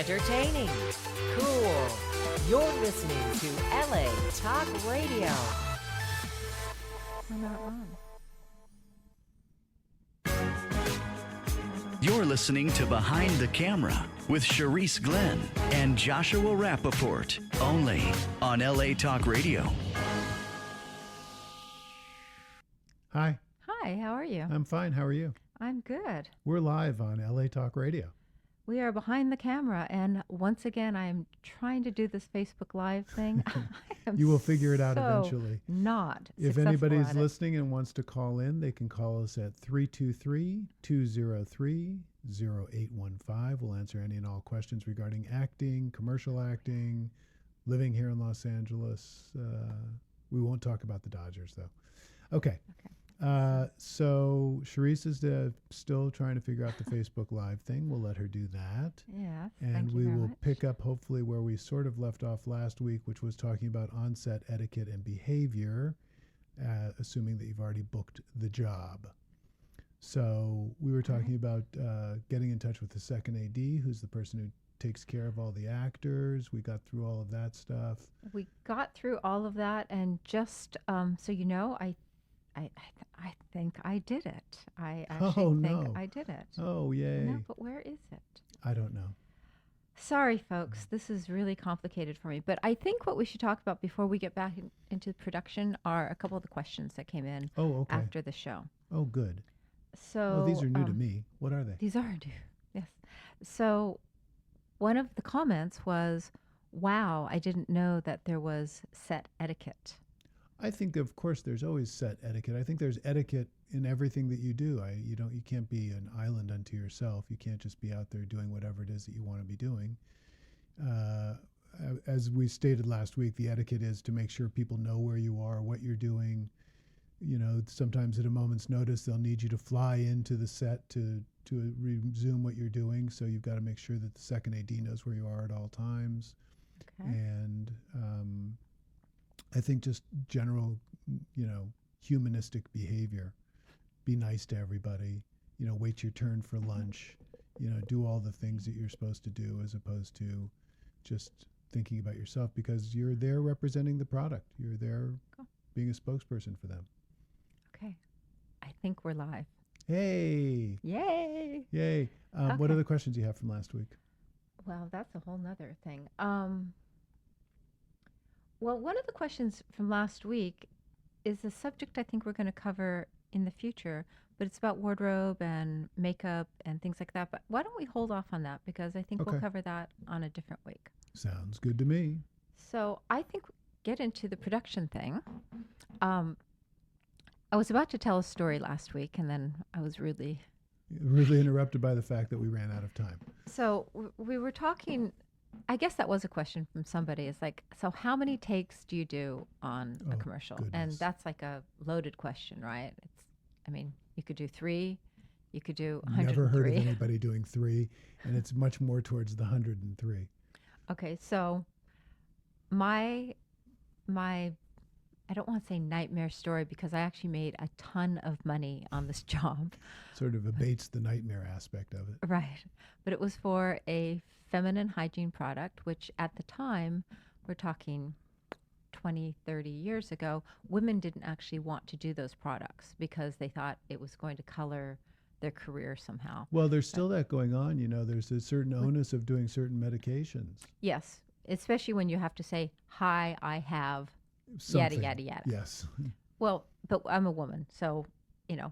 Entertaining. Cool. You're listening to LA Talk Radio. We're not on. You're listening to Behind the Camera with Charisse Glenn and Joshua Rappaoprt, only on LA Talk Radio. Hi, Hi, how are you? I'm fine. How are you? I'm good. We're live on LA Talk Radio. We are behind the camera, and once again, I'm trying to do this Facebook Live thing. I am You will figure it out so eventually. Not If successful anybody's at it. listening and wants to call in, they can call us at 323-203-0815. We'll answer any and all questions regarding acting, commercial acting, living here in Los Angeles. We won't talk about the Dodgers, though. Okay. So Charisse is still trying to figure out the Facebook Live thing. We'll let her do that. Yes, And thank you we very will much. pick up hopefully where we sort of left off last week, which was talking about on-set etiquette and behavior, assuming that you've already booked the job. So we were talking about getting in touch with the second AD, who's the person who takes care of all the actors. We got through all of that stuff. We got through all of that, and just so you know, I think I did it. I actually think I did it. Oh, yay. No, but where is it? I don't know. Sorry, folks. This is really complicated for me. But I think what we should talk about before we get back into production are a couple of the questions that came in Oh, okay. after the show. Oh, good. So Oh, these are new to me. What are they? These are new. Yes. So one of the comments was, "Wow, I didn't know that there was set etiquette." I think, of course, there's always set etiquette. I think there's etiquette in everything that you do. You can't be an island unto yourself. You can't just be out there doing whatever it is that you want to be doing. As we stated last week, the etiquette is to make sure people know where you are, what you're doing. You know, sometimes at a moment's notice, they'll need you to fly into the set to resume what you're doing. So you've got to make sure that the second AD knows where you are at all times. Okay. And I think just general, humanistic behavior. Be nice to everybody. Wait your turn for lunch. Do all the things that you're supposed to do as opposed to just thinking about yourself, because you're there representing the product. You're there being a spokesperson for them. Okay. I think we're live. Hey! Yay! Yay! What Okay. are the questions you have from last week? Well, that's a whole nother thing. Well, one of the questions from last week is a subject I think we're going to cover in the future, but it's about wardrobe and makeup and things like that. But why don't we hold off on that, because I think we'll Okay. cover that on a different week. Sounds good to me. So I think get into the production thing. I was about to tell a story last week, and then I was really... Really interrupted by the fact that we ran out of time. So we were talking... I guess that was a question from somebody. It's like, so how many takes do you do on a Oh, commercial? And goodness. that's like a loaded question, right? You could do 3, you could do Never heard of 103. anybody doing 3, and it's much more towards the 103. Okay, so my I don't want to say nightmare story, because I actually made a ton of money on this job. Sort of abates the nightmare aspect of it. Right. But it was for a feminine hygiene product, which at the time, we're talking 20, 30 years ago, women didn't actually want to do those products because they thought it was going to color their career somehow. Well, there's still that going on. There's a certain onus of doing certain medications. Yes, especially when you have to say, "Hi, I have Something. yada, yada." Yes. Well, but I'm a woman, so,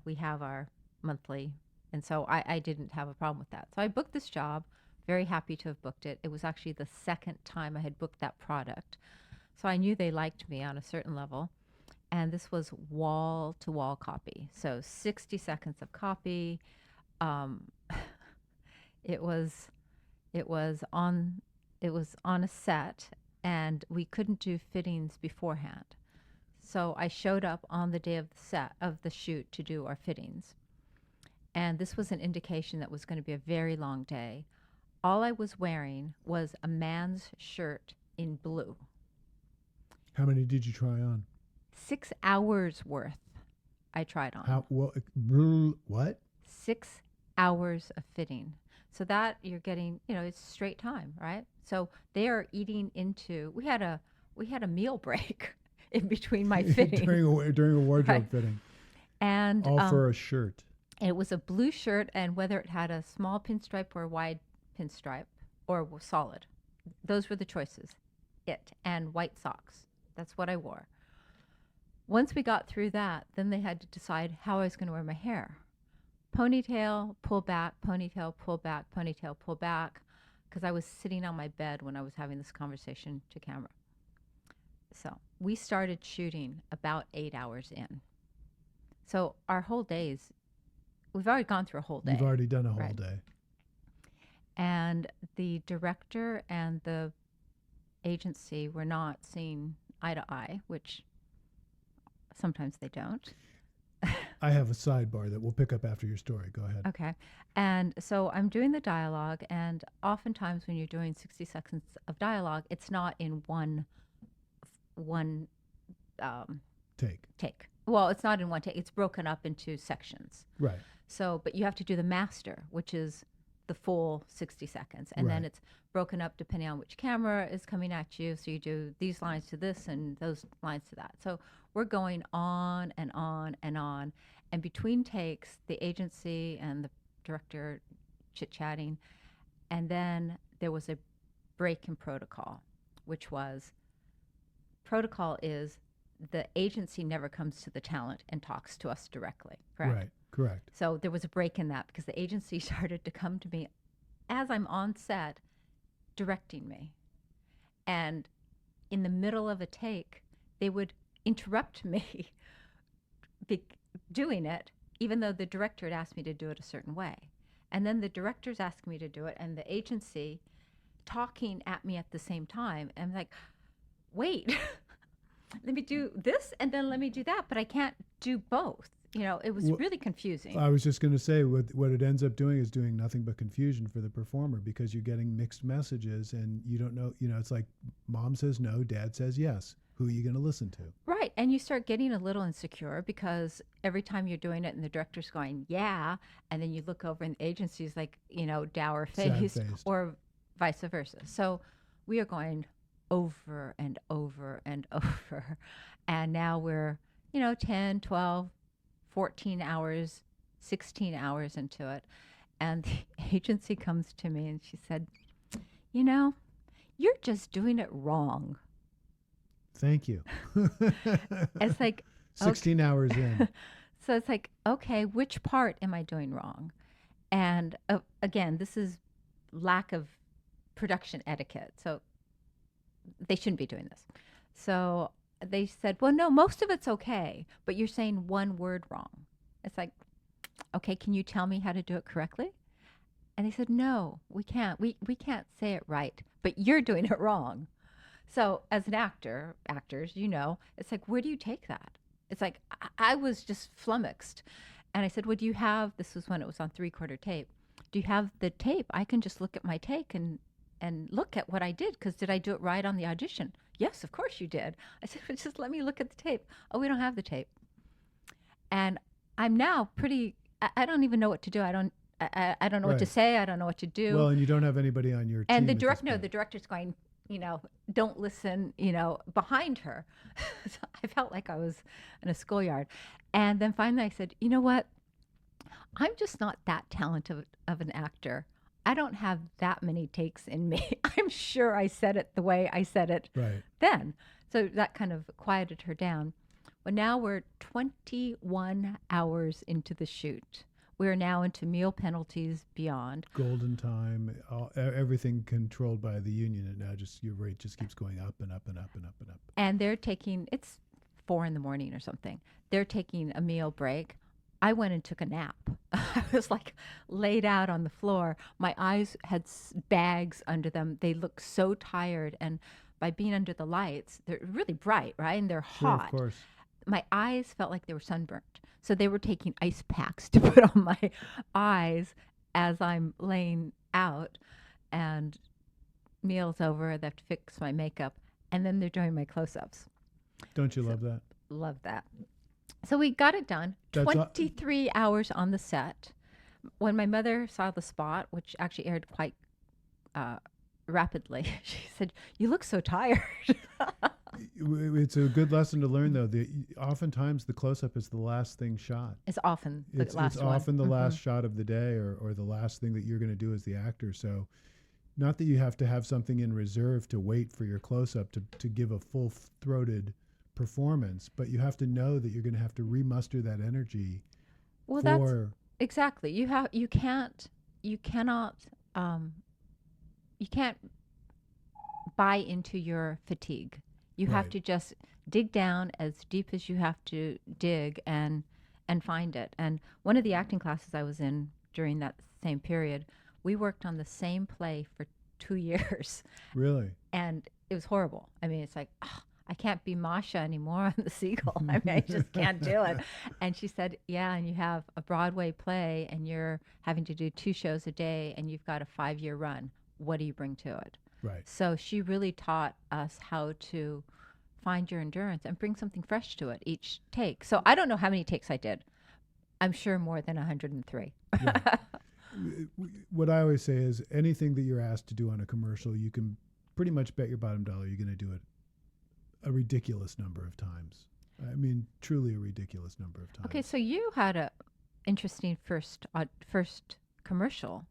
we have our monthly. And so I didn't have a problem with that. So I booked this job, very happy to have booked it. It was actually the second time I had booked that product. So I knew they liked me on a certain level. And this was wall-to-wall copy. So 60 seconds of copy. It was on a set, and we couldn't do fittings beforehand. So I showed up on the day of the shoot to do our fittings. And this was an indication that was going to be a very long day. All I was wearing was a man's shirt in blue. How many did you try on? 6 hours worth I tried on. What? 6 hours of fitting. So that you're getting, it's straight time, right? So they are eating into. We had a meal break in between my fitting, during a wardrobe Right. fitting, and all for a shirt. it was a blue shirt, and whether it had a small pinstripe or a wide pinstripe or was solid, those were the choices. And white socks. That's what I wore. Once we got through that, then they had to decide how I was going to wear my hair. Ponytail, pull back, ponytail, pull back, ponytail, pull back, because I was sitting on my bed when I was having this conversation to camera. So we started shooting about 8 hours in. So our whole days, we've already gone through a whole day. You've already done a whole Right. day. And the director and the agency were not seeing eye to eye, which sometimes they don't. I have a sidebar that we'll pick up after your story. Go ahead. Okay. And so I'm doing the dialogue, and oftentimes when you're doing 60 seconds of dialogue, it's not in one Take. Well, it's not in one take. It's broken up into sections. Right. So, but you have to do the master, which is the full 60 seconds. And then Right. it's broken up depending on which camera is coming at you. So you do these lines to this and those lines to that. So we're going on and on and on. And between takes, the agency and the director chit-chatting. And then there was a break in protocol, which was protocol is the agency never comes to the talent and talks to us directly, correct? Right. Correct. So there was a break in that because the agency started to come to me as I'm on set directing me. And in the middle of a take, they would interrupt me doing it, even though the director had asked me to do it a certain way. And then the director's asking me to do it, and the agency talking at me at the same time. And I'm like, wait, let me do this and then let me do that, but I can't do both. It was really confusing. I was just going to say what it ends up doing is doing nothing but confusion for the performer because you're getting mixed messages and you don't know, it's like mom says no, dad says yes. Who are you going to listen to? Right. And you start getting a little insecure because every time you're doing it and the director's going, yeah, and then you look over and the agency's like, dour faced Sad-faced. or vice versa. So we are going over and over and over. And now we're, 10, 12, 14 hours, 16 hours into it. And the agency comes to me and she said, you're just doing it wrong. Thank you. It's like 16 hours in. So it's like, okay, which part am I doing wrong? And again, this is lack of production etiquette. So they shouldn't be doing this. So they said, well, no, most of it's okay, but you're saying one word wrong. It's like, okay, can you tell me how to do it correctly? And they said, no, we can't. We can't say it right, but you're doing it wrong. So as an actors, it's like, where do you take that? It's like, I was just flummoxed. And I said, well, do you have, this was when it was on 3/4 tape. Do you have the tape? I can just look at my take and look at what I did, because did I do it right on the audition? Yes, of course you did. I said, well, just let me look at the tape. Oh, we don't have the tape. And I'm now I don't even know what to do. I don't know what to Right. say. I don't know what to do. Well, and you don't have anybody on your team. And the at this point. director's going, don't listen, behind her. So I felt like I was in a schoolyard. And then finally I said, you know what? I'm just not that talented of an actor. I don't have that many takes in me. I'm sure I said it the way I said it Right. then. So that kind of quieted her down. Well, now we're 21 hours into the shoot. We are now into meal penalties beyond. Golden time, everything controlled by the union, and now your rate just keeps going up and up and up and up and up. And they're taking, it's 4 a.m. or something. They're taking a meal break. I went and took a nap. I was like laid out on the floor. My eyes had bags under them. They looked so tired. And by being under the lights, they're really bright, right? And they're Sure, hot. of course. My eyes felt like they were sunburnt. So they were taking ice packs to put on my eyes as I'm laying out. And meal's over. They have to fix my makeup. And then they're doing my close-ups. Don't you love that? Love that. So we got it done. That's 23 hours on the set. When my mother saw The Spot, which actually aired quite rapidly, she said, "You look so tired." It's a good lesson to learn, though. Oftentimes the close-up is the last thing shot. It's often the last It's one. often the last shot of the day, or the last thing that you're going to do as the actor. So, not that you have to have something in reserve to wait for your close-up to give a full-throated performance, but you have to know that you're going to have to remuster that energy. Well, that's exactly. You can't buy into your fatigue. You have Right. to just dig down as deep as you have to dig and find it. And one of the acting classes I was in during that same period, we worked on the same play for 2 years, Really? and it was horrible. I mean, it's like, I can't be Masha anymore on the seagull. I mean, I just can't do it. And she said, yeah, and you have a Broadway play and you're having to do 2 shows a day and you've got a 5-year run. What do you bring to it? Right. So she really taught us how to find your endurance and bring something fresh to it each take. So I don't know how many takes I did. I'm sure more than 103. Right. What I always say is anything that you're asked to do on a commercial, you can pretty much bet your bottom dollar you're going to do it a ridiculous number of times. I mean, truly a ridiculous number of times. Okay, so you had a interesting first commercial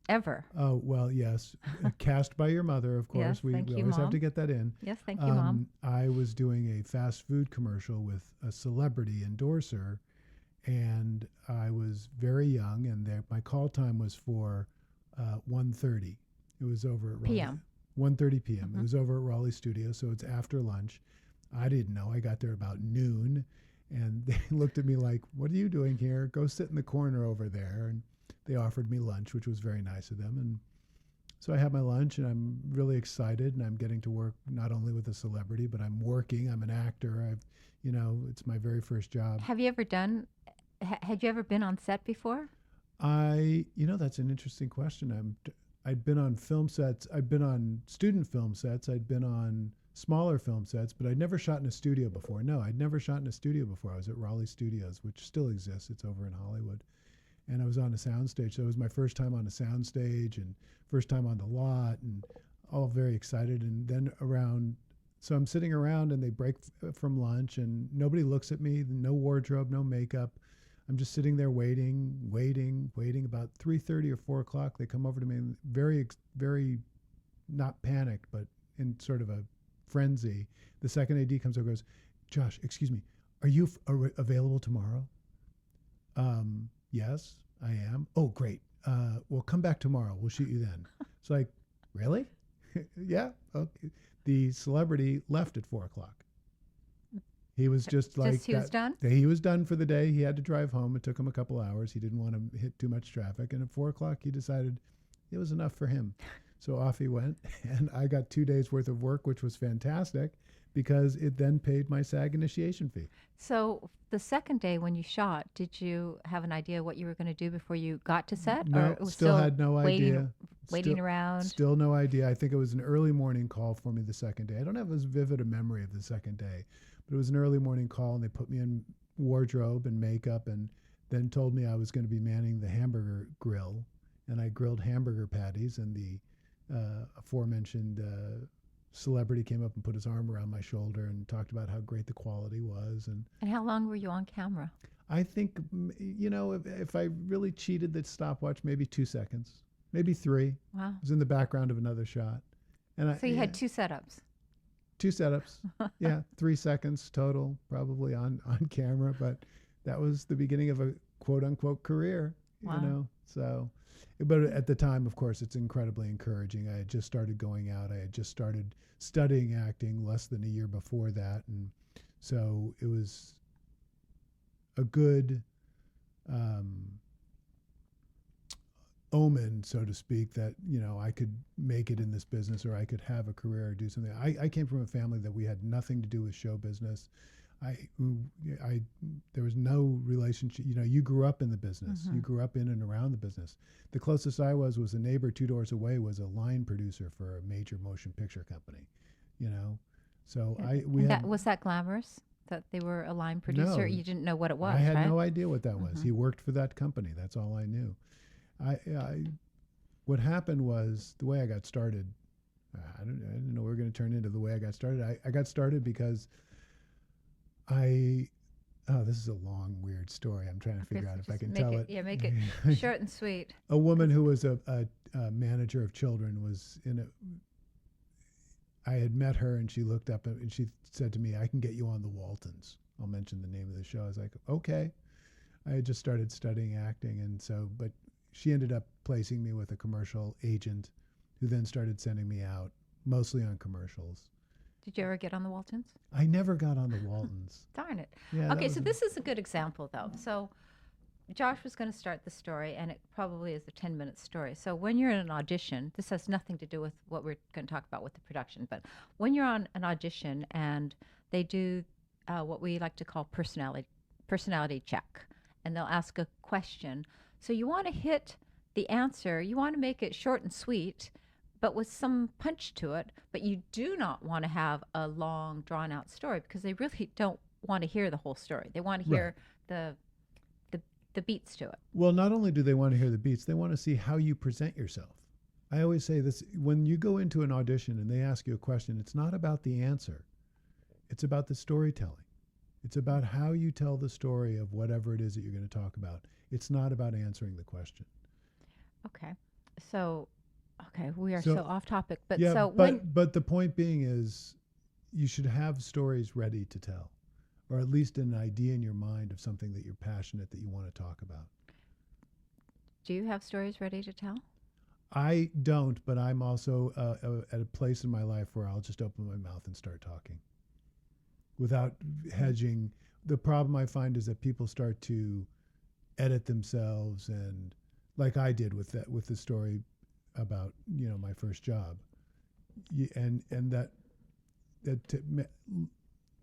ever. Oh, well, yes. Cast by your mother, of course. Yes, we thank you, always have Mom. to get that in. Yes, thank you, Mom. I was doing a fast food commercial with a celebrity endorser, and I was very young, and my call time was for 1:30. It was over at Raleigh. PM. 1:30 p.m. It was over at Raleigh Studios, so it's after lunch. I didn't know. I got there about noon, and they looked at me like, "What are you doing here? Go sit in the corner over there." And they offered me lunch, which was very nice of them. And so I had my lunch, and I'm really excited, and I'm getting to work not only with a celebrity, but I'm working. I'm an actor. It's my very first job. Have you ever had you ever been on set before? That's an interesting question. I'd been on film sets. I'd been on student film sets. I'd been on smaller film sets, but I'd never shot in a studio before. No, I'd never shot in a studio before. I was at Raleigh Studios, which still exists. It's over in Hollywood. And I was on a soundstage. So it was my first time on a soundstage and first time on the lot, and all very excited. And then so I'm sitting around, and they break from lunch, and nobody looks at me, no wardrobe, no makeup. I'm just sitting there waiting. About 3:30 or 4 o'clock, they come over to me, and very, very not panicked, but in sort of a frenzy. The second AD comes over and goes, "Josh, excuse me, are you available tomorrow?" Yes, I am. "Oh, great. Well, come back tomorrow. We'll shoot you then." It's like, really? Yeah. Okay. The celebrity left at 4 o'clock. He was just like he was done? He was done for the day. He had to drive home. It took him a couple hours. He didn't want to hit too much traffic. And at 4 o'clock, he decided it was enough for him. So off he went. And I got 2 days worth of work, which was fantastic because it then paid my SAG initiation fee. So the second day when you shot, did you have an idea what you were going to do before you got to set? No, or it was still had no idea. Waiting Still- around? Still no idea. I think it was an early morning call for me the second day. I don't have as vivid a memory of the second day, but it was an early morning call, and they put me in wardrobe and makeup, and then told me I was going to be manning the hamburger grill, and I grilled hamburger patties, and the aforementioned celebrity came up and put his arm around my shoulder and talked about how great the quality was. And how long were you on camera? I think, if I really cheated the stopwatch, maybe 2 seconds, maybe 3. Wow. It was in the background of another shot. And So you had 2 setups. 2 setups. Yeah, 3 seconds total, probably on camera. But that was the beginning of a quote unquote career, Wow. So, but at the time, of course, it's incredibly encouraging. I had just started going out. I had just started studying acting less than a year before that. And so it was a good omen, so to speak, that I could make it in this business, or I could have a career or do something. I came from a family that we had nothing to do with show business. There was no relationship. You grew up in the business. Mm-hmm. You grew up in and around the business. The closest I was a neighbor 2 doors away was a line producer for a major motion picture company. So Was that glamorous? that they were a line producer? No. You didn't know what it was, I had right? no idea what that was. Mhm. He worked for that company. That's all I knew. What happened was the way I got started. I didn't know we were going to turn into the way I got started. I got started because this is a long, weird story. I'm trying to Okay, figure so out if I just can make tell it- it. yeah, make it short and sweet. A woman who was a manager of children was I had met her, and she looked up and she said to me, "I can get you on the Waltons." I'll mention the name of the show. I was like, "Okay." I had just started studying acting, but she ended up placing me with a commercial agent, who then started sending me out, mostly on commercials. Did you ever get on the Waltons? I never got on the Waltons. Darn it. Yeah. Okay, so this is a good example, though. So Josh was going to start the story, and it probably is a 10-minute story. So when you're in an audition, this has nothing to do with what we're going to talk about with the production, but when you're on an audition and they do what we like to call personality check, and they'll ask a question. So you want to hit the answer. You want to make it short and sweet, but with some punch to it. But you do not want to have a long, drawn-out story, because they really don't want to hear the whole story. They want to hear the beats to it. Well, not only do they want to hear the beats, they want to see how you present yourself. I always say this: when you go into an audition and they ask you a question, it's not about the answer. It's about the storytelling. It's about how you tell the story of whatever it is that you're going to talk about. It's not about answering the question. Okay. So, we are So- so off topic. But Yeah, so but the point being is, you should have stories ready to tell, or at least an idea in your mind of something that you're passionate that you want to talk about. do you have stories ready to tell? I don't, but I'm also at a place in my life where I'll just open my mouth and start talking without hedging. The problem I find is that people start to edit themselves, and like I did with the story about my first job, and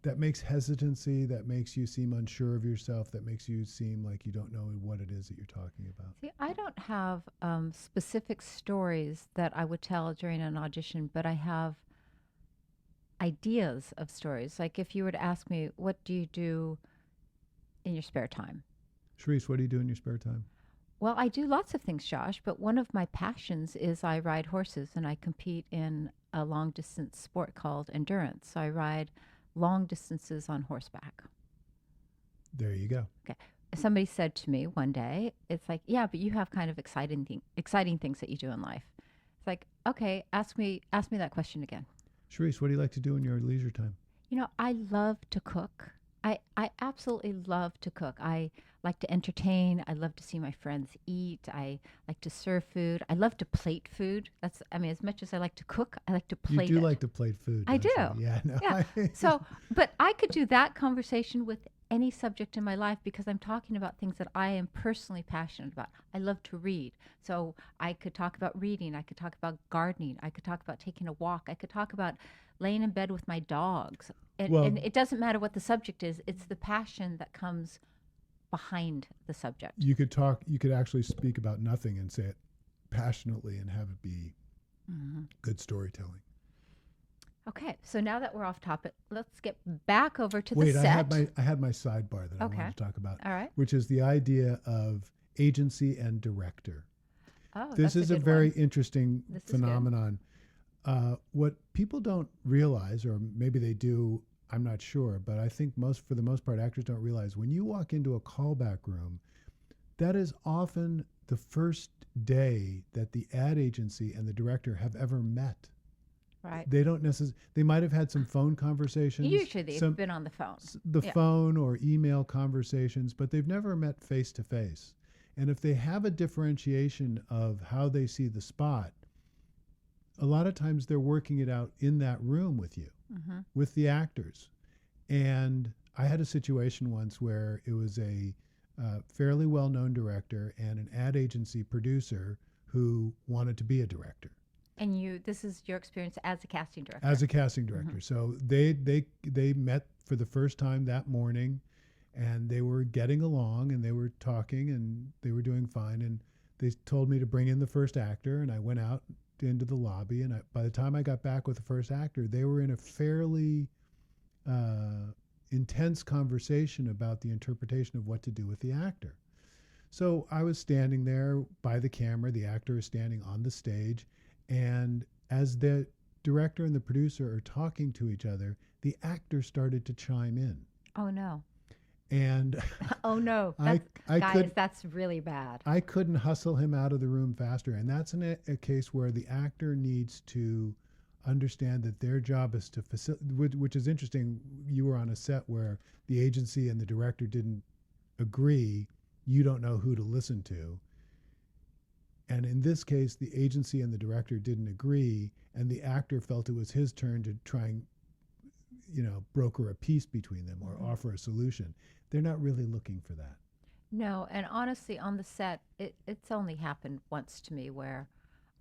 that makes hesitancy, that makes you seem unsure of yourself, that makes you seem like you don't know what it is that you're talking about. See, I don't have specific stories that I would tell during an audition, but I have ideas of stories. Like if you were to ask me, what do you do in your spare time? Charisse, what do you do in your spare time? Well, I do lots of things, Josh, but one of my passions is I ride horses, and I compete in a long-distance sport called endurance. So I ride long distances on horseback. There you go. Okay. Somebody said to me one day, it's like, yeah, but you have kind of exciting things that you do in life. It's like, okay, ask me that question again. Charisse, what do you like to do in your leisure time? I love to cook. I absolutely love to cook. I like to entertain. I love to see my friends eat. I like to serve food. I love to plate food. As much as I like to cook, I like to plate it. You do like to plate food. I don't do. you? Yeah. No, Yeah. So, but I could do that conversation with any subject in my life, because I'm talking about things that I am personally passionate about. I love to read. So I could talk about reading. I could talk about gardening. I could talk about taking a walk. I could talk about laying in bed with my dogs. And it doesn't matter what the subject is. It's the passion that comes behind the subject. You could actually speak about nothing and say it passionately and have it be good storytelling. Okay, so now that we're off topic, let's get back over to the Wait, set. I had my sidebar that I Okay. wanted to talk about, All right. which is the idea of agency and director. Oh, This that's is a good very one. interesting This is good. phenomenon. What people don't realize, or maybe they do, I'm not sure, but I think for the most part, actors don't realize when you walk into a callback room, that is often the first day that the ad agency and the director have ever met. Right. They don't necessarily. They might have had some phone conversations. Usually they've been on the phone. Yeah. Phone or email conversations, but they've never met face to face. And if they have a differentiation of how they see the spot, a lot of times they're working it out in that room with you, with the actors. And I had a situation once where it was a fairly well-known director and an ad agency producer who wanted to be a director. And this is your experience as a casting director. As a casting director. So they met for the first time that morning, and they were getting along, and they were talking, and they were doing fine. And they told me to bring in the first actor, and I went out into the lobby. And by the time I got back with the first actor, they were in a fairly intense conversation about the interpretation of what to do with the actor. So I was standing there by the camera, the actor is standing on the stage, and as the director and the producer are talking to each other, the actor started to chime in. Oh no. And Oh no. I Guys, that's really bad. I couldn't hustle him out of the room faster. And that's a case where the actor needs to understand that their job is to facilitate, which is interesting. You were on a set where the agency and the director didn't agree. You don't know who to listen to. And in this case, the agency and the director didn't agree, and the actor felt it was his turn to try and, broker a peace between them or offer a solution. They're not really looking for that. No, and honestly, on the set, it's only happened once to me where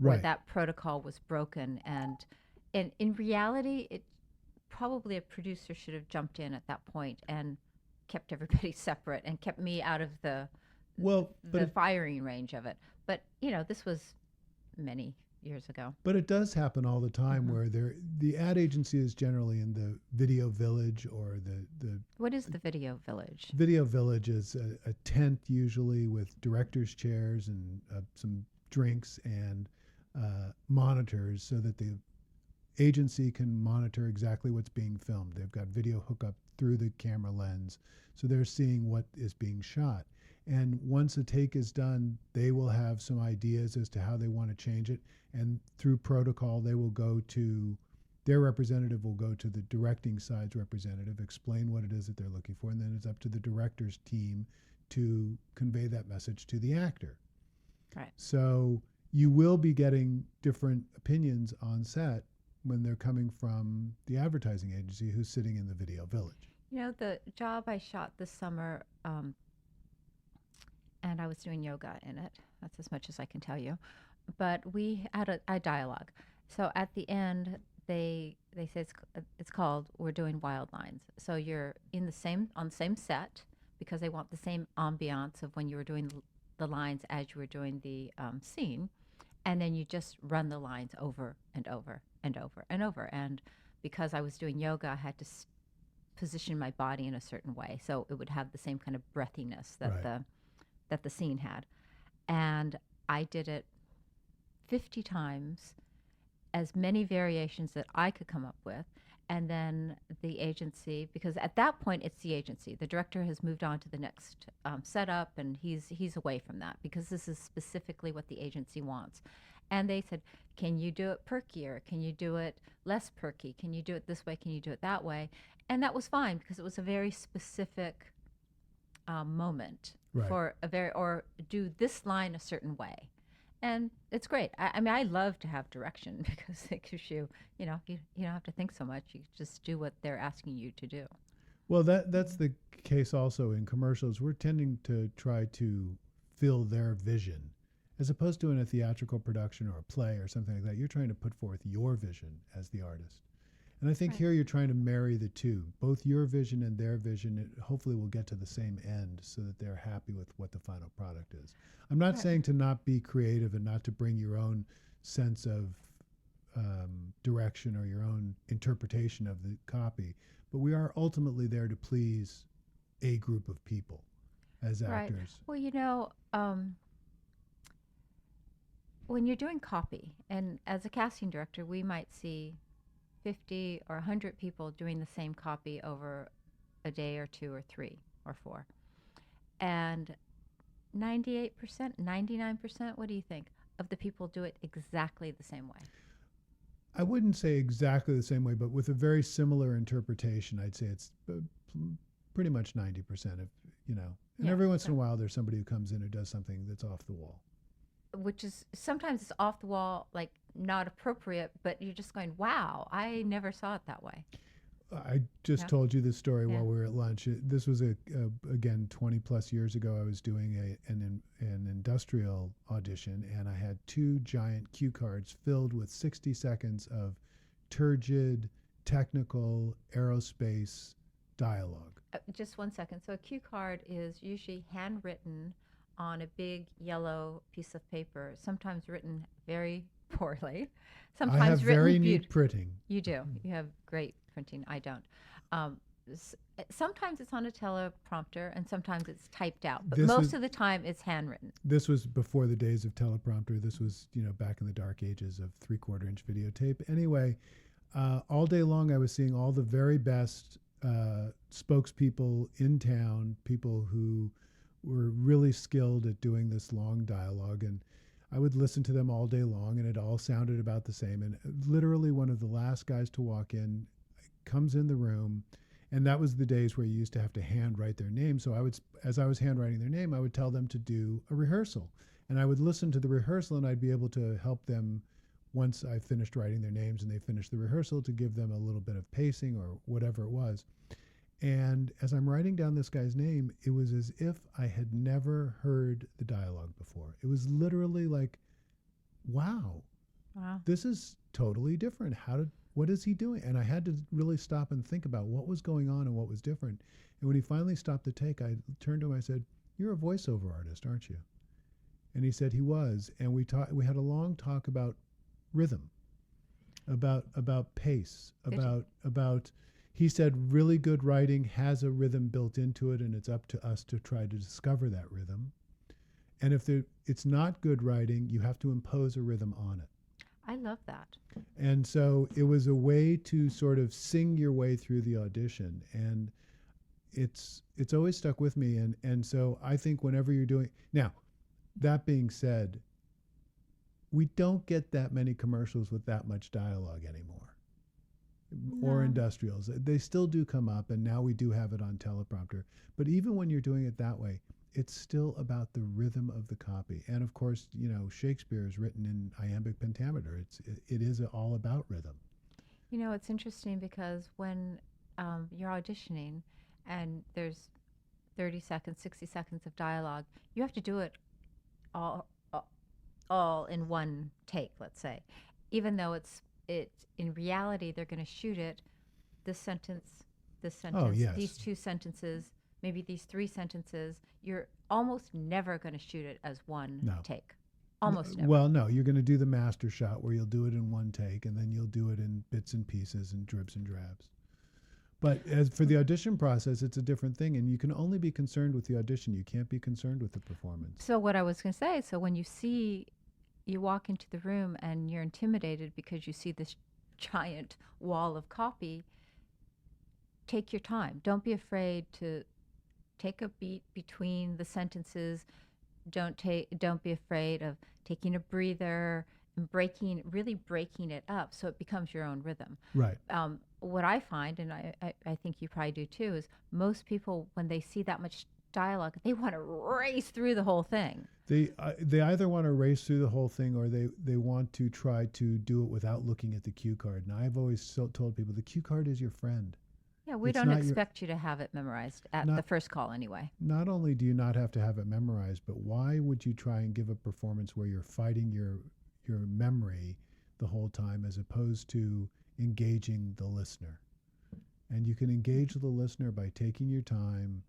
Right. that protocol was broken, and in reality, it probably a producer should have jumped in at that point and kept everybody separate and kept me out of the firing range of it. But this was many years ago. But it does happen all the time where the ad agency is generally in the video village or the What is the video village? video village is a tent usually with director's chairs and some drinks and monitors so that the agency can monitor exactly what's being filmed. They've got video hookup through the camera lens, so they're seeing what is being shot. And once a take is done, they will have some ideas as to how they want to change it. And through protocol, they will go to their representative will go to the directing side's representative, explain what it is that they're looking for, and then it's up to the director's team to convey that message to the actor. Right. So you will be getting different opinions on set when they're coming from the advertising agency who's sitting in the video village. The job I shot this summer, and I was doing yoga in it. That's as much as I can tell you. But we had a dialogue. So at the end, they say it's called "We're Doing Wild Lines." So you're on the same set because they want the same ambiance of when you were doing the lines as you were doing the scene, and then you just run the lines over and over and over and over. And because I was doing yoga, I had to position my body in a certain way so it would have the same kind of breathiness that the scene had. And I did it 50 times, as many variations that I could come up with. And then the agency, because at that point it's the agency. The director has moved on to the next setup, and he's away from that because this is specifically what the agency wants. And they said, can you do it perkier? Can you do it less perky? Can you do it this way? Can you do it that way? And that was fine because it was a very specific moment for or do this line a certain way. And it's great. I mean, I love to have direction because it gives you, you don't have to think so much. You just do what they're asking you to do. Well, that's the case also in commercials. We're tending to try to fill their vision. As opposed to in a theatrical production or a play or something like that, you're trying to put forth your vision as the artist. And I think here you're trying to marry the two, both your vision and their vision. It hopefully will get to the same end so that they're happy with what the final product is. I'm not saying to not be creative and not to bring your own sense of direction or your own interpretation of the copy, but we are ultimately there to please a group of people as actors. Well, when you're doing copy, and as a casting director, we might see 50 or 100 people doing the same copy over a day or two or three or four. And 98%, 99%, what do you think, of the people do it exactly the same way? I wouldn't say exactly the same way, but with a very similar interpretation. I'd say it's pretty much 90% of, and every once in a while there's somebody who comes in who does something that's off the wall. Which is, sometimes it's off the wall, like not appropriate, but you're just going, wow, I never saw it that way. I just told you this story while we were at lunch. This was again 20 plus years ago. I was doing an industrial audition, and I had 2 giant cue cards filled with 60 seconds of turgid, technical aerospace dialogue. Just 1 second. So a cue card is usually handwritten on a big yellow piece of paper, sometimes written very poorly, sometimes I have written very neat printing. You do. You have great printing. I don't. sometimes it's on a teleprompter and sometimes it's typed out, but This most was- of the time it's handwritten. This was before the days of teleprompter. This was, back in the dark ages of 3/4-inch videotape. Anyway, all day long I was seeing all the very best spokespeople in town, people who were really skilled at doing this long dialogue. And I would listen to them all day long, and it all sounded about the same. And literally one of the last guys to walk in comes in the room, and that was the days where you used to have to handwrite their name. So as I was handwriting their name, I would tell them to do a rehearsal. And I would listen to the rehearsal, and I'd be able to help them once I finished writing their names and they finished the rehearsal, to give them a little bit of pacing or whatever it was. And as I'm writing down this guy's name, it was as if I had never heard the dialogue before. It was literally like, wow, Wow. this is totally different. What is he doing? And I had to really stop and think about what was going on and what was different. And when he finally stopped the take, I turned to him, I said, "You're a voiceover artist, aren't you?" And he said he was. And we had a long talk about rhythm, about pace, Did you? about he said really good writing has a rhythm built into it, and it's up to us to try to discover that rhythm. And if it's not good writing, you have to impose a rhythm on it. I love that. And so it was a way to sort of sing your way through the audition. And it's always stuck with me. And so I think whenever you're doing, now, that being said, we don't get that many commercials with that much dialogue anymore. Or No. industrials. They still do come up, and now we do have it on teleprompter. But even when you're doing it that way, it's still about the rhythm of the copy. And of course, Shakespeare is written in iambic pentameter. It is all about rhythm. It's interesting because when you're auditioning and there's 30 seconds, 60 seconds of dialogue, you have to do it all in one take, let's say. Even though it's in reality, they're going to shoot it, this sentence, yes. these two sentences, maybe these three sentences. You're almost never going to shoot it as one No. take. Almost never. Well, no, you're going to do the master shot where you'll do it in one take, and then you'll do it in bits and pieces and dribs and drabs. But as for the audition process, it's a different thing, and you can only be concerned with the audition. You can't be concerned with the performance. So what I was going to say, so when you walk into the room and you're intimidated because you see this giant wall of copy, take your time. Don't be afraid to take a beat between the sentences. Don't be afraid of taking a breather and really breaking it up so it becomes your own rhythm. Right. What I find, and I think you probably do too, is most people, when they see that much dialogue, they want to race through the whole thing. They either want to race through the whole thing, or they want to try to do it without looking at the cue card. And I've always told people the cue card is your friend. Yeah, we It's don't not your- expect you to have it memorized at Not- the first call anyway. Not only do you not have to have it memorized, but why would you try and give a performance where you're fighting your memory the whole time, as opposed to engaging the listener? And you can engage the listener by taking your time,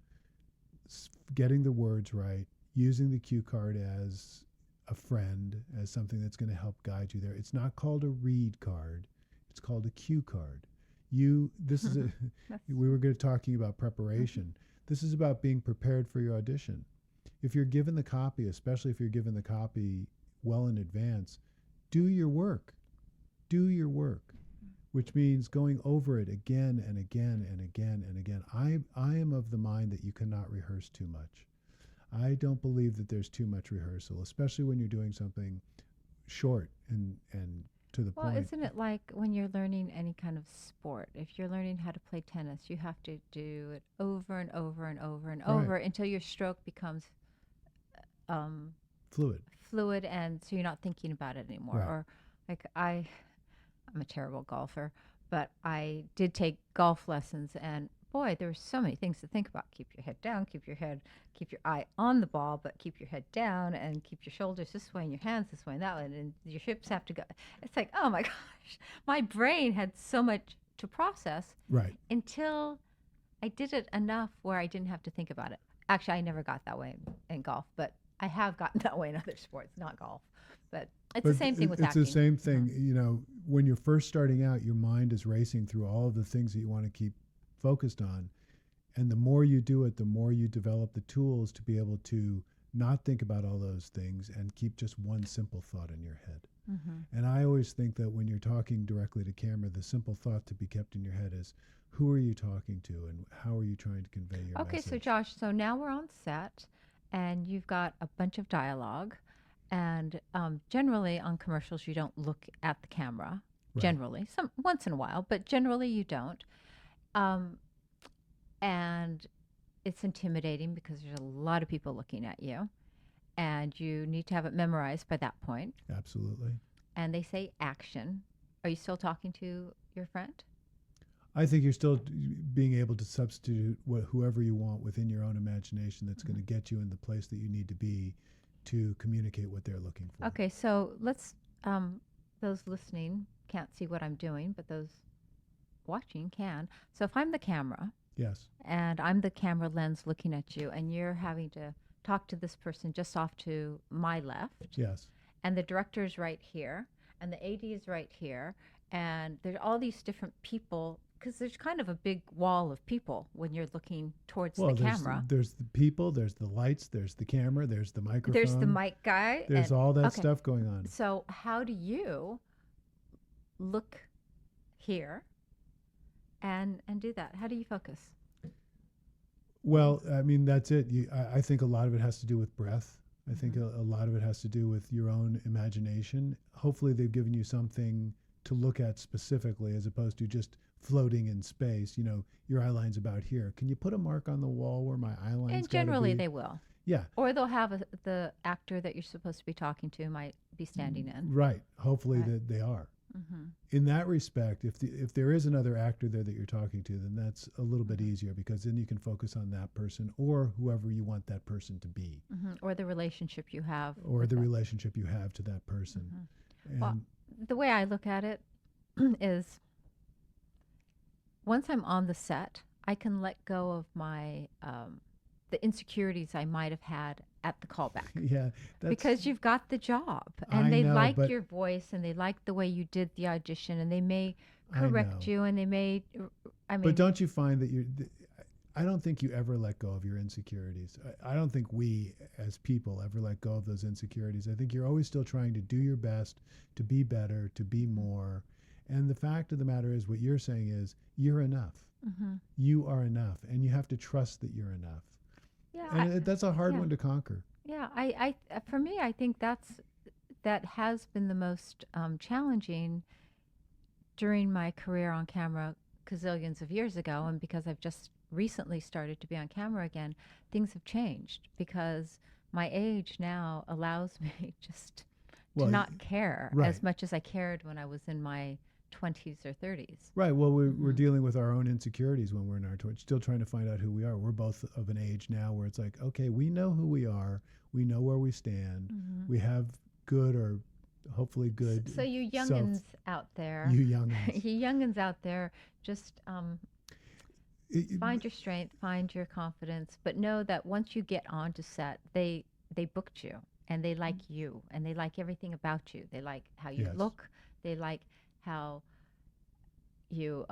getting the words right, using the cue card as a friend, as something that's going to help guide you there. It's not called a read card. It's called a cue card. This is we were talking about preparation. This is about being prepared for your audition. If you're given the copy, especially if you're given the copy well in advance, do your work. Do your work, which means going over it again and again and again and again. I am of the mind that you cannot rehearse too much. I don't believe that there's too much rehearsal, especially when you're doing something short and to the Well, point. isn't it like when you're learning any kind of sport? If you're learning how to play tennis, you have to do it over and over and over and over until your stroke becomes Fluid. and so you're not thinking about it anymore. Right. Or like I'm a terrible golfer, but I did take golf lessons, and boy, there were so many things to think about. Keep your head down, keep your eye on the ball, but keep your head down and keep your shoulders this way and your hands this way and that way, and your hips have to go. It's like, oh my gosh, my brain had so much to process Right. until I did it enough where I didn't have to think about it. Actually, I never got that way in golf, but I have gotten that way in other sports, not golf. But it's the same thing with it's acting. the same thing. When you're first starting out, your mind is racing through all of the things that you want to keep focused on. And the more you do it, the more you develop the tools to be able to not think about all those things and keep just one simple thought in your head. And I always think that when you're talking directly to camera, the simple thought to be kept in your head is, who are you talking to and how are you trying to convey your Okay, message? so Josh, so now we're on set and you've got a bunch of dialogue. And generally on commercials, you don't look at the camera. Right. Generally, some once in a while, but generally you don't. And it's intimidating because there's a lot of people looking at you, and you need to have it memorized by that point. Absolutely. And they say action. Are you still talking to your friend? I think you're still being able to substitute whoever you want within your own imagination that's going to get you in the place that you need to be to communicate what they're looking for. Okay, so let's, those listening can't see what I'm doing, but those watching can. So if I'm the camera Yes. and I'm the camera lens looking at you and you're having to talk to this person just off to my left, Yes. and the director's right here, and the AD is right here, and there's all these different people, because there's kind of a big wall of people when you're looking towards the camera. There's the people, there's the lights, there's the camera, there's the microphone. There's the mic guy. There's and- all that okay. stuff going on. So how do you look here and do that? How do you focus? Well, I mean, that's it. I think a lot of it has to do with breath. I think Mm-hmm. a lot of it has to do with your own imagination. Hopefully they've given you something to look at specifically as opposed to just floating in space. You know, your eye line's about here. Can you put a mark on the wall where my eye line's And gotta generally be? they will. Yeah. Or they'll have the actor that you're supposed to be talking to might be standing in. Right. Hopefully Right. that they are. Mm-hmm. In that respect, if there is another actor there that you're talking to, then that's a little bit Mhm. easier because then you can focus on that person or whoever you want that person to be, Or the relationship you have. or with the that. relationship you have to that person. And Well, the way I look at it is once I'm on the set, I can let go of my the insecurities I might have had at the callback. yeah, that's, Because you've got the job and I they know, like but- your voice and they like the way you did the audition and they may I correct know. you and they may, I mean, But don't you find that I don't think you ever let go of your insecurities. I don't think we as people ever let go of those insecurities. I think you're always still trying to do your best, to be better, to be more. And the fact of the matter is, what you're saying is, you're enough. mhm. You are enough, and you have to trust that you're enough. Yeah, And that's a hard yeah. one to conquer. yeah. For me, I think that has been the most challenging during my career on camera gazillions of years ago, and because I've just recently started to be on camera again, things have changed because my age now allows me just Well, to not care right. as much as I cared when I was in my 20s or 30s. Right. Well, we're Mhm. dealing with our own insecurities when we're in our 20s, still trying to find out who we are. We're both of an age now where it's like, okay, we know who we are. We know where we stand. Mhm. We have good or hopefully good. So you self- youngins out there, You youngins. you youngins out there, just It- find your strength, find your confidence, but know that once you get onto set, they booked you and they like you and they like everything about you. They like how you Yes. look. They like how you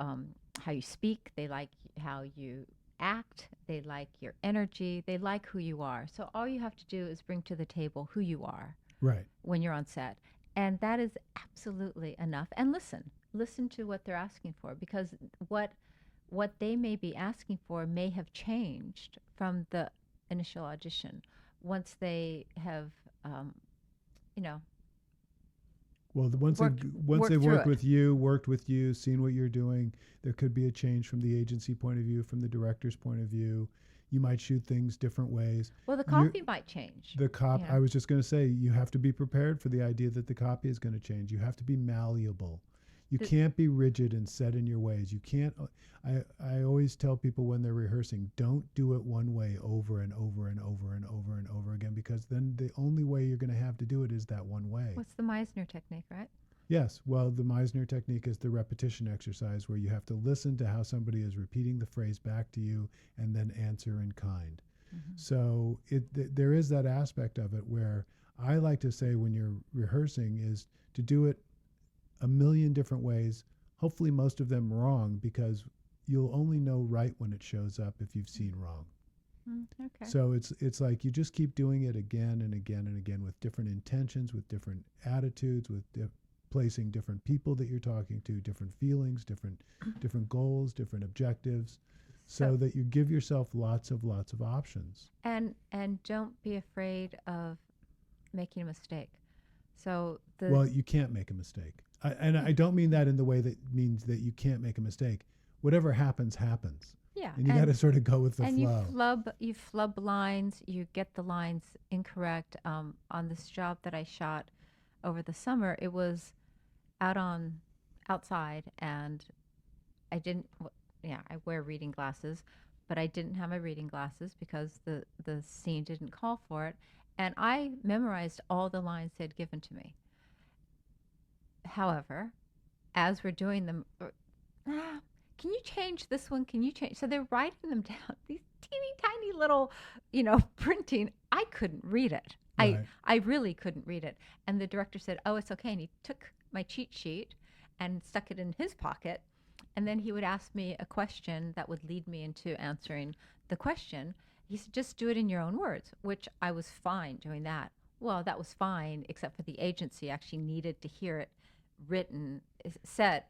speak. They like how you act. They like your energy. They like who you are. So all you have to do is bring to the table who you are right. when you're on set. And that is absolutely enough. And listen to what they're asking for, because what they may be asking for may have changed from the initial audition once they have, Well, once worked they've through worked it. worked with you, seen what you're doing, there could be a change from the agency point of view, from the director's point of view. You might shoot things different ways. well, the You're- copy might change. The cop, Yeah. I was just going to say, you have to be prepared for the idea that the copy is going to change. You have to be malleable. You The- can't be rigid and set in your ways. You can't. I always tell people when they're rehearsing, don't do it one way over and over and over and over and over again, because then the only way you're going to have to do it is that one way. What's the Meisner technique, right? Yes. Well, the Meisner technique is the repetition exercise where you have to listen to how somebody is repeating the phrase back to you and then answer in kind. So there is that aspect of it where I like to say when you're rehearsing is to do it a million different ways, hopefully most of them wrong, because you'll only know right when it shows up if you've seen wrong. Okay. So it's like you just keep doing it again and again and again with different intentions, with different attitudes, with placing different people that you're talking to, different feelings, different goals, different objectives, so that you give yourself lots of options. And don't be afraid of making a mistake. So Well, you can't make a mistake. I don't mean that in the way that means that you can't make a mistake. Whatever happens, happens. yeah, And you got to sort of go with the and flow. you flub lines, you get the lines incorrect. On this job that I shot over the summer, it was outside, and I didn't. I wear reading glasses, but I didn't have my reading glasses because the scene didn't call for it, and I memorized all the lines they had given to me. However, as we're doing them, can you change this one? Can you change? So they're writing them down. These teeny tiny little, printing. I couldn't read it. Right. I really couldn't read it. And the director said, "Oh, it's okay." And he took my cheat sheet and stuck it in his pocket. And then he would ask me a question that would lead me into answering the question. He said, "Just do it in your own words," which I was fine doing that. Well, that was fine, except for the agency actually needed to hear it written, said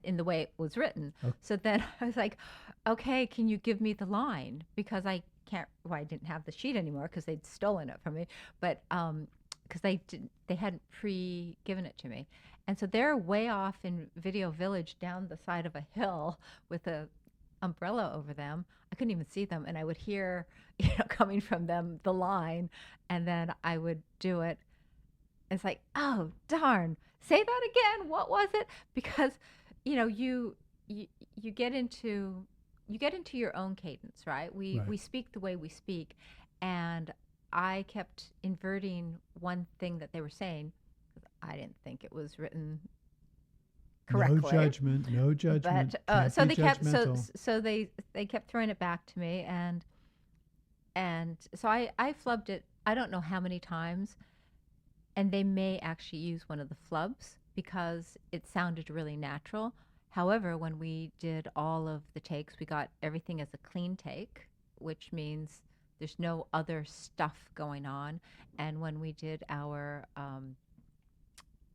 in the way it was written. Okay. So then I was like, "Okay, can you give me the line?" Because I can't. Well, I didn't have the sheet anymore because they'd stolen it from me. But because they hadn't given it to me, and so they're way off in Video Village down the side of a hill with a umbrella over them. I couldn't even see them, and I would hear, coming from them the line, and then I would do it. It's like, oh darn, say that again. What was it? Because, you get into your own cadence, right? We speak the way we speak, and I kept inverting one thing that they were saying. I didn't think it was written correctly. No judgment. But so Can't they be kept judgmental. so they kept throwing it back to me, and so I flubbed it. I don't know how many times, and they may actually use one of the flubs because it sounded really natural. However, when we did all of the takes, we got everything as a clean take, which means there's no other stuff going on. And when we did our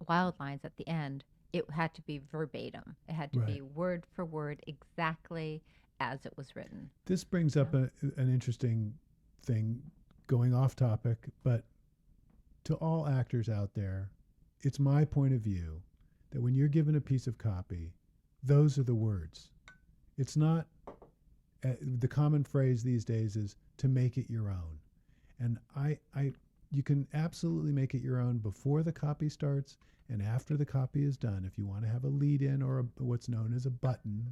wild lines at the end, it had to be verbatim. It had to be word for word, exactly as it was written. This brings up an interesting thing, going off topic, but to all actors out there, it's my point of view that when you're given a piece of copy, those are the words. It's not, the common phrase these days is to make it your own. And you can absolutely make it your own before the copy starts and after the copy is done. If you want to have a lead in or what's known as a button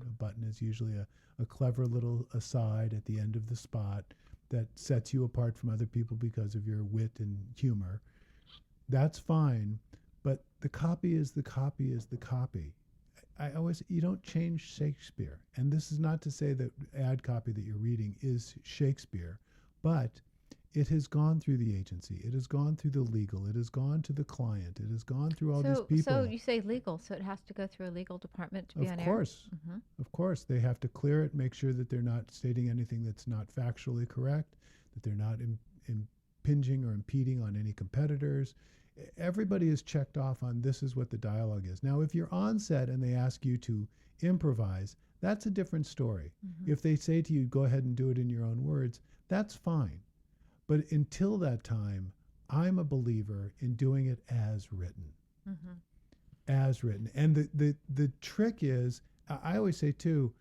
is usually a clever little aside at the end of the spot that sets you apart from other people because of your wit and humor. That's fine, but the copy is the copy is the copy. You don't change Shakespeare. And this is not to say that ad copy that you're reading is Shakespeare, but it has gone through the agency. It has gone through the legal. It has gone to the client. It has gone through all these people. So you say legal, so it has to go through a legal department to be on air? Of course. Mm-hmm. Of course. They have to clear it, make sure that they're not stating anything that's not factually correct, that they're not impinging or impeding on any competitors. Everybody is checked off on this is what the dialogue is. Now, if you're on set and they ask you to improvise, that's a different story. Mm-hmm. If they say to you, go ahead and do it in your own words, that's fine. But until that time, I'm a believer in doing it as written. Mm-hmm. As written. And the trick is, I always say too,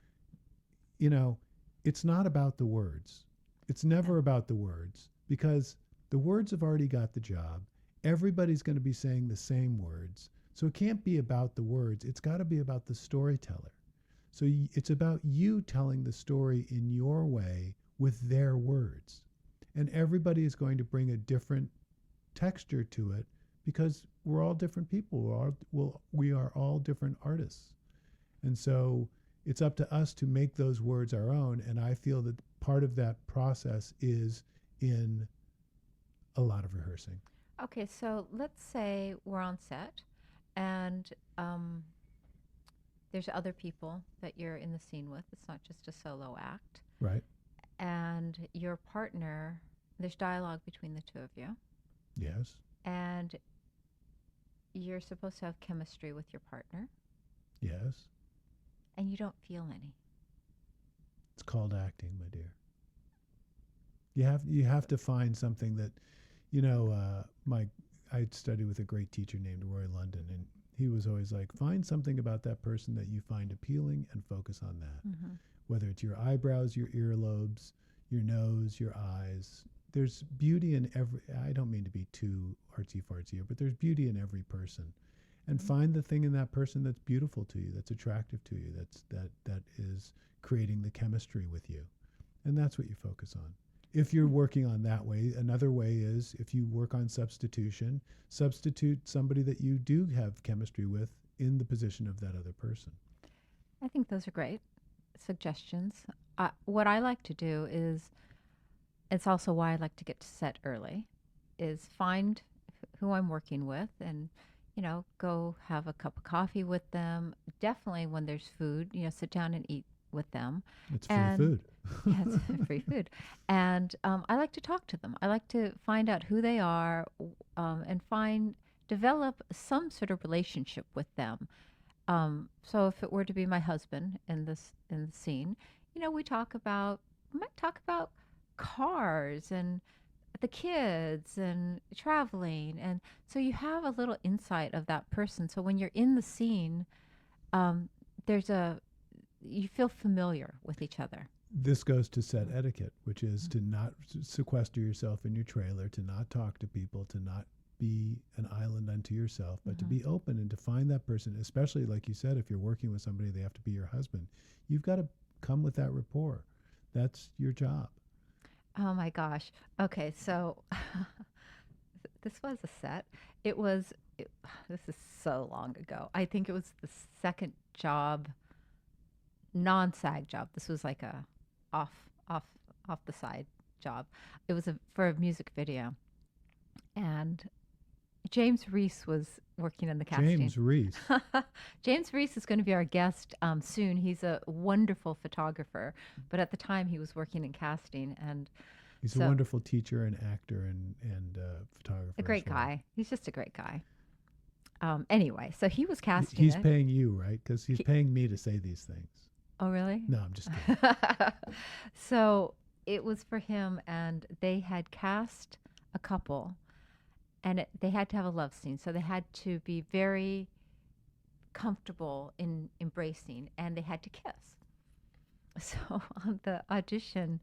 it's not about the words. It's never about the words, because the words have already got the job. Everybody's going to be saying the same words. So it can't be about the words. It's got to be about the storyteller. So it's about you telling the story in your way with their words. And everybody is going to bring a different texture to it because we're all different people. We are all different artists. And so it's up to us to make those words our own. And I feel that part of that process is in a lot of rehearsing. Okay, so let's say we're on set and there's other people that you're in the scene with. It's not just a solo act. Right. And your partner, there's dialogue between the two of you. Yes. And you're supposed to have chemistry with your partner. Yes. And you don't feel any. It's called acting, my dear. You have to find something that, I studied with a great teacher named Roy London, and he was always like, find something about that person that you find appealing and focus on that. Mm-hmm. Whether it's your eyebrows, your earlobes, your nose, your eyes. There's beauty in every, I don't mean to be too artsy-fartsy here, but there's beauty in every person. And find the thing in that person that's beautiful to you, that's attractive to you, that is creating the chemistry with you. And that's what you focus on. If you're working on that way, another way is if you work on substitution, substitute somebody that you do have chemistry with in the position of that other person. I think those are great suggestions. What I like to do is, it's also why I like to get to set early, is find who I'm working with and, go have a cup of coffee with them. Definitely when there's food, sit down and eat with them. It's free food. Yeah, it's free food. And I like to talk to them. I like to find out who they are and develop some sort of relationship with them. So if it were to be my husband in the scene, we might talk about cars and the kids and traveling. And so you have a little insight of that person. So when you're in the scene, you feel familiar with each other. This goes to set etiquette, which is to not sequester yourself in your trailer, to not talk to people, to not be an island unto yourself, but to be open and to find that person, especially like you said, if you're working with somebody, they have to be your husband. You've got to come with that rapport. That's your job. Oh my gosh. Okay, so this was a set. This is so long ago. I think it was the second job, non-SAG job. This was like a off the side job. It was for a music video, and James Reese was working in the casting. James Reese. James Reese is going to be our guest soon. He's a wonderful photographer, but at the time he was working in casting, and he's a wonderful teacher and actor and photographer. A great guy. He's just a great guy. Anyway, so he was casting. He's paying you, right? Because he's paying me to say these things. Oh, really? No, I'm just kidding. So it was for him, and they had cast a couple, and they had to have a love scene. So they had to be very comfortable in embracing, and they had to kiss. So on the audition,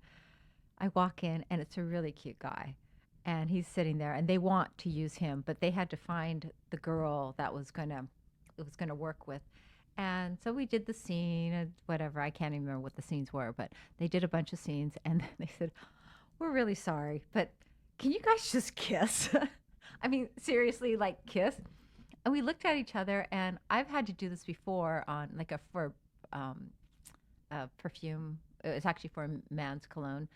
I walk in, and it's a really cute guy. And he's sitting there, and they want to use him, but they had to find the girl that was gonna work with. And so we did the scene and whatever. I can't even remember what the scenes were, but they did a bunch of scenes, and they said, "We're really sorry, but can you guys just kiss?" I mean, seriously, like kiss. And we looked at each other, and I've had to do this before on like for a perfume. It was actually for a man's cologne.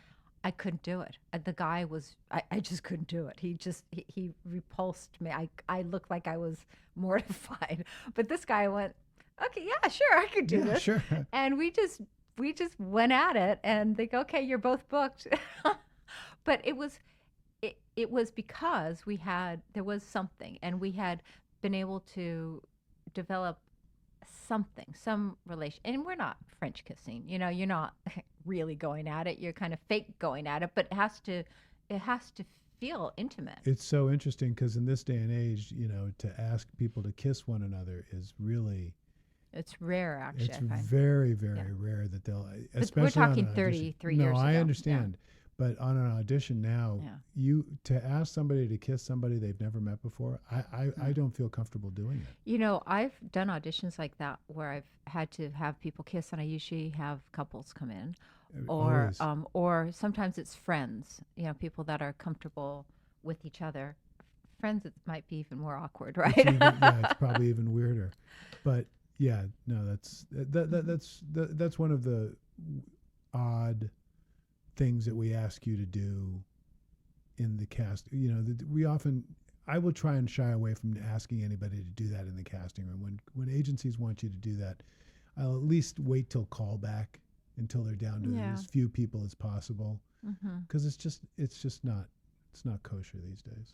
I couldn't do it. The guy was, I just couldn't do it. He repulsed me. I looked like I was mortified. But this guy went, okay, yeah, sure, I could do this. Sure. And we just went at it, and they go, okay, you're both booked. But it was because there was something, and we had been able to develop some relation. And we're not French kissing, you're not really going at it. You're kind of fake going at it, but it has to feel intimate. It's so interesting because in this day and age, to ask people to kiss one another is really, it's rare, actually. it's very, very rare that they'll, especially we're talking on 33 no, years ago. I understand. Yeah. But on an audition now, to ask somebody to kiss somebody they've never met before, I don't feel comfortable doing it. I've done auditions like that where I've had to have people kiss, and I usually have couples come in, or sometimes it's friends, people that are comfortable with each other. Friends, it might be even more awkward, right? It's probably even weirder. But yeah, no, that's one of the odd things that we ask you to do in the cast. I will try and shy away from asking anybody to do that in the casting room. When agencies want you to do that, I'll at least wait till callback until they're down to Yeah. as few people as possible, Mm-hmm. because it's not kosher these days.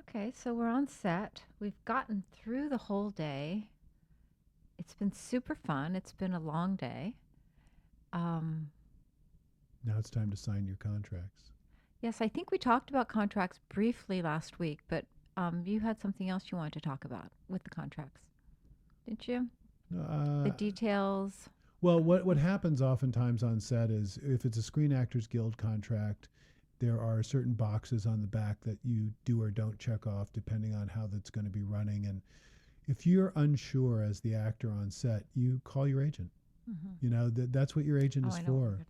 Okay, so we're on set. We've gotten through the whole day. It's been super fun. It's been a long day. Um, Now it's time to sign your contracts. yes, I think we talked about contracts briefly last week, but you had something else you wanted to talk about with the contracts, didn't you? The details. Well, what happens oftentimes on set is if it's a Screen Actors Guild contract, there are certain boxes on the back that you do or don't check off depending on how that's going to be running. And if you're unsure as the actor on set, you call your agent. Mm-hmm. You know, that's what your agent is I know. for.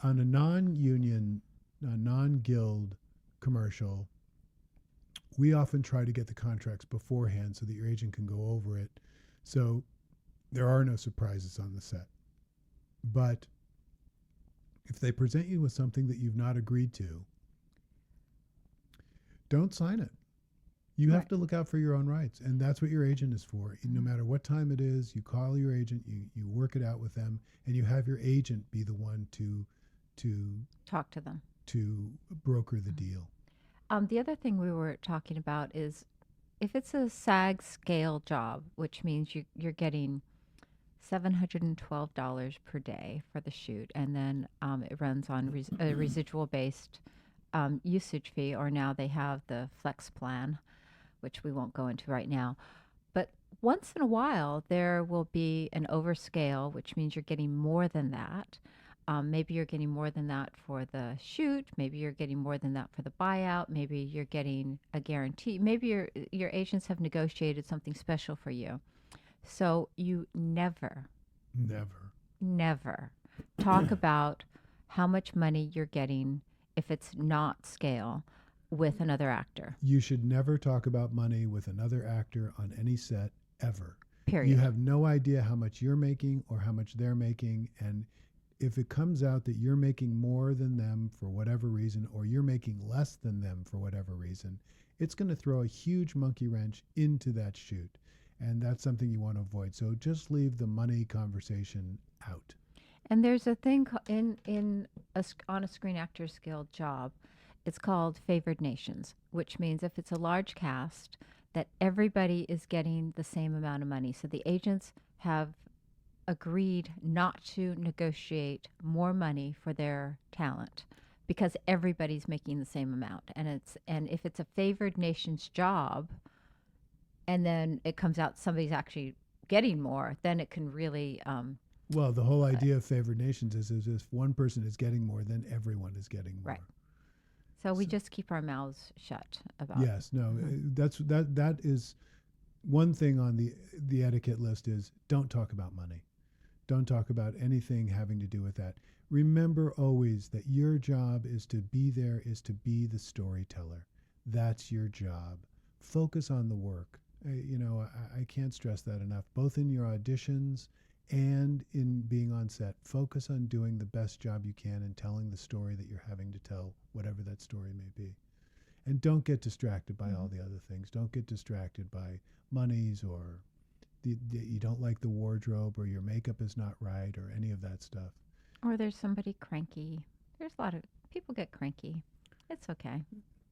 On a non-union, non-guild commercial, we often try to get the contracts beforehand so that your agent can go over it. So there are no surprises on the set. But if they present you with something that you've not agreed to, don't sign it. You have Right. to look out for your own rights. And that's what your agent is for. No matter what time it is, you call your agent, you work it out with them, and you have your agent be the one to Talk to them. broker the deal. The other thing we were talking about is if it's a SAG scale job, which means you're getting $712 per day for the shoot, and then it runs on a residual based usage fee, or now they have the flex plan, which we won't go into right now. But once in a while, there will be an overscale, which means you're getting more than that. Maybe you're getting more than that for the shoot. Maybe you're getting more than that for the buyout. Maybe you're getting a guarantee. Maybe your agents have negotiated something special for you. So you never talk about how much money you're getting if it's not scale with another actor. You should never talk about money with another actor on any set ever. Period. You have no idea how much you're making or how much they're making. And if it comes out that you're making more than them for whatever reason, or you're making less than them for whatever reason, it's going to throw a huge monkey wrench into that shoot. And that's something you want to avoid. So just leave the money conversation out. And there's a thing on a Screen Actors Guild job. It's called favored nations, which means if it's a large cast, that everybody is getting the same amount of money. So the agents have agreed not to negotiate more money for their talent because everybody's making the same amount. And if it's a favored nations job, and then it comes out somebody's actually getting more, then it can really Well, the whole idea of favored nations is if one person is getting more, then everyone is getting more. Right. So we just keep our mouths shut about. Yes, no, that is one thing on the etiquette list is don't talk about money. Don't talk about anything having to do with that. Remember always that your job is to be there, is to be the storyteller. That's your job. Focus on the work. I can't stress that enough, both in your auditions and in being on set. Focus on doing the best job you can and telling the story that you're having to tell, whatever that story may be. And don't get distracted by all the other things. Don't get distracted by monies or you don't like the wardrobe or your makeup is not right or any of that stuff. Or there's somebody cranky. There's a lot of people get cranky. It's okay.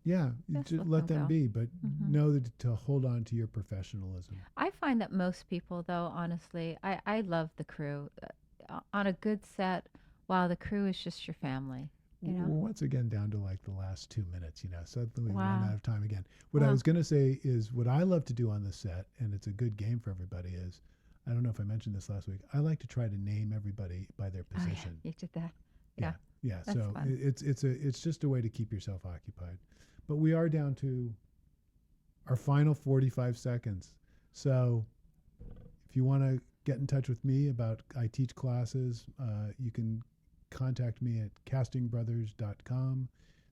Yeah, Just just let let them them go. be, but know that to hold on to your professionalism. I find that most people, though, honestly, I love the crew. On a good set, wow, the crew is just your family. You know? Once again, down to like the last 2 minutes, suddenly we Wow. run out of time again. What I Wow. was going to say is what I love to do on the set, and it's a good game for everybody, is I don't know if I mentioned this last week. I like to try to name everybody by their Oh, yeah, position. you did that. Yeah. Yeah. That's So fun. it's just a way to keep yourself occupied. But we are down to our final 45 seconds. So if you want to get in touch with me about I teach classes, you can contact me at castingbrothers.com.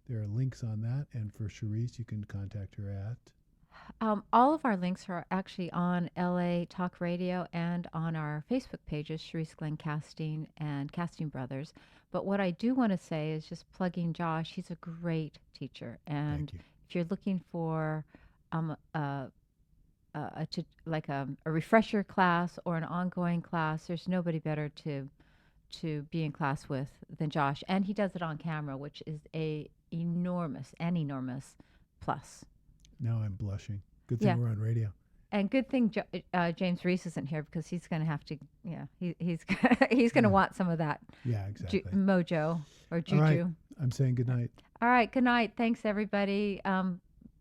There are links on that. And for Charisse, you can contact her at. All of our links are actually on LA Talk Radio and on our Facebook pages, Charisse Glenn Casting and Casting Brothers. But what I do want to say is just plugging Josh. He's a great teacher. And Thank you. if you're looking for a a refresher class or an ongoing class, there's nobody better to be in class with than Josh, and he does it on camera, which is an enormous plus. Now I'm blushing. Good thing Yeah. we're on radio. And good thing James Reese isn't here, because he's going to have to, he's he's going to want some of that Yeah, exactly. mojo or juju. All right. I'm saying good night. All right, good night. Thanks, everybody.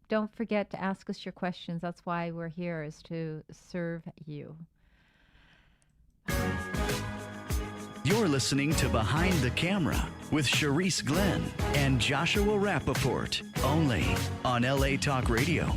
Don't forget to ask us your questions. That's why we're here, is to serve you. You're listening to Behind the Camera with Charisse Glenn and Joshua Rappaoprt, only on LA Talk Radio.